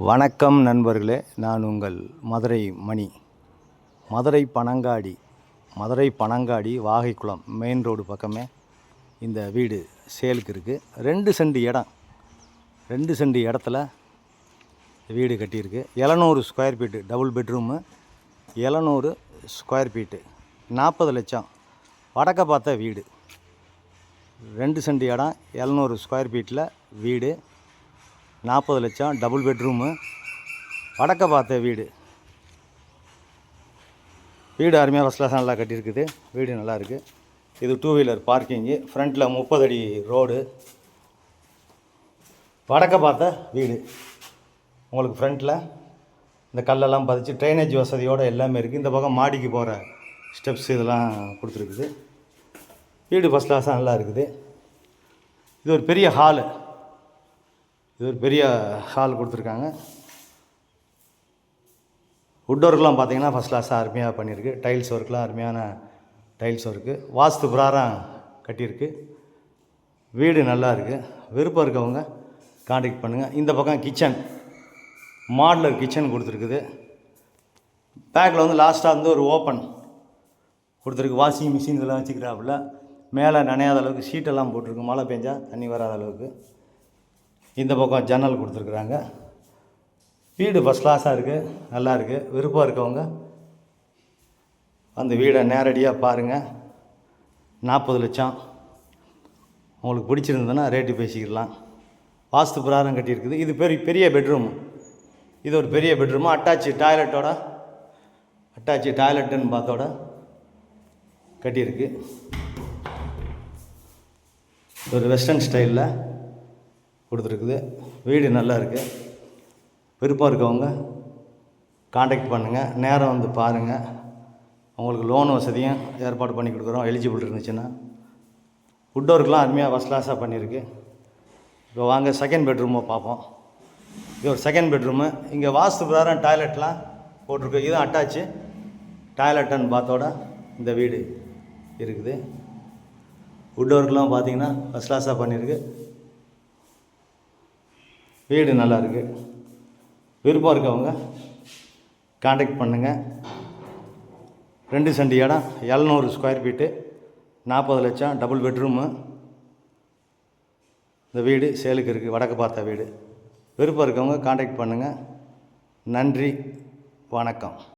வணக்கம் நண்பர்களே, நான் உங்கள் மதுரை மணி. மதுரை பனங்காடி வாகைக்குளம் மெயின் ரோடு பக்கமே இந்த வீடு சேலுக்கு இருக்குது. 2 சென்ட் இடம், 2 சென்ட் இடத்துல வீடு கட்டியிருக்கு. 700 square feet double bedroom, 700 square feet, 40 லட்சம். வடக்க பார்த்த வீடு, 2 சென்ட் இடம், 700 ஸ்கொயர் ஃபீட்டில் வீடு, 40 லட்சம், டபுள் பெட்ரூமு, வடக்க பார்த்த வீடு. வீடு அருமையாக ஃபஸ்ட் கிளாஸ் நல்லா கட்டியிருக்குது. வீடு நல்லாயிருக்கு. இது 2 வீலர் பார்க்கிங்கு. ஃப்ரண்ட்டில் 30 அடி ரோடு. வடக்க பார்த்த வீடு. உங்களுக்கு ஃப்ரண்ட்டில் இந்த கல்லெல்லாம் பதிச்சு ட்ரைனேஜ் வசதியோடு எல்லாமே இருக்குது. இந்த பக்கம் மாடிக்கு போகிற ஸ்டெப்ஸ் இதெல்லாம் கொடுத்துருக்குது. வீடு ஃபஸ்ட் கிளாஸாக நல்லா இருக்குது. இது ஒரு பெரிய ஹாலு. ஹால் கொடுத்துருக்காங்க. வுட் ஒர்க்லாம் பார்த்தீங்கன்னா ஃபஸ்ட் கிளாஸாக அருமையாக பண்ணியிருக்கு. டைல்ஸ் ஒர்க்லாம் அருமையான டைல்ஸ் ஒர்க்கு. வாஸ்து பிரகாரம் கட்டியிருக்கு. வீடு நல்லா இருக்குது. விருப்பம் இருக்கவங்க கான்டாக்ட் பண்ணுங்கள். இந்த பக்கம் கிச்சன், மாடுலர் கிச்சன் கொடுத்துருக்குது. பேக்கில் வந்து லாஸ்ட்டாக வந்து ஒரு ஓப்பன் கொடுத்துருக்கு. வாஷிங் மிஷின் இதெல்லாம் வச்சுக்கிறாப்புல. மேலே நனையாத அளவுக்கு ஷீட்டெல்லாம் போட்டிருக்கு. மழை பெஞ்சால் தண்ணி வராத அளவுக்கு. இந்த பக்கம் ஜன்னல் கொடுத்துருக்குறாங்க. வீடு ஃபஸ்ட் கிளாஸாக இருக்குது, நல்லா இருக்குது. விருப்பம் இருக்கவங்க அந்த வீடை நேரடியாக பாருங்கள். 40 லட்சம். உங்களுக்கு பிடிச்சிருந்ததுன்னா ரேட்டு பேசிக்கலாம். வாஸ்து பிரகாரம் கட்டியிருக்குது. இது பெரிய பெட்ரூமு. இது ஒரு பெரிய பெட்ரூமு. அட்டாச்சு டாய்லெட்டுன்னு பார்த்தோட கட்டியிருக்கு. ஒரு வெஸ்டர்ன் ஸ்டைலில் கொடுத்துருக்குது. வீடு நல்லா இருக்குது. விருப்பம் இருக்கவங்க காண்டாக்ட் பண்ணுங்கள். நேரம் வந்து பாருங்கள். உங்களுக்கு லோன் வசதியும் ஏற்பாடு பண்ணி கொடுக்குறோம். எலிஜிபிள் இருந்துச்சுன்னா. வுட் ஒர்க்லாம் அருமையாக ஃபஸ்ட் கிளாஸாக பண்ணியிருக்கு. இப்போ வாங்க செகண்ட் பெட்ரூமை பார்ப்போம். இது ஒரு செகண்ட் பெட்ரூமு. இங்கே வாஸ்து பிரகாரம் டாய்லெட்லாம் போட்டிருக்கு. இதுவும் அட்டாச்சு டாய்லெட்டுன்னு பார்த்தோட இந்த வீடு இருக்குது. வுட் ஒர்க்லாம் பார்த்தீங்கன்னா ஃபஸ்ட் கிளாஸாக பண்ணியிருக்கு. வீடு நல்லா இருக்குது. விருப்பம் இருக்கவங்க கான்டாக்ட் பண்ணுங்கள். 2 சென்ட் இடம், 700 ஸ்கொயர் ஃபீட்டு, 40 லட்சம், டபுள் பெட்ரூமு. இந்த வீடு சேலுக்கு இருக்குது. வடக்கு பார்த்த வீடு. விருப்பம் இருக்கவங்க கான்டாக்ட் பண்ணுங்கள். நன்றி, வணக்கம்.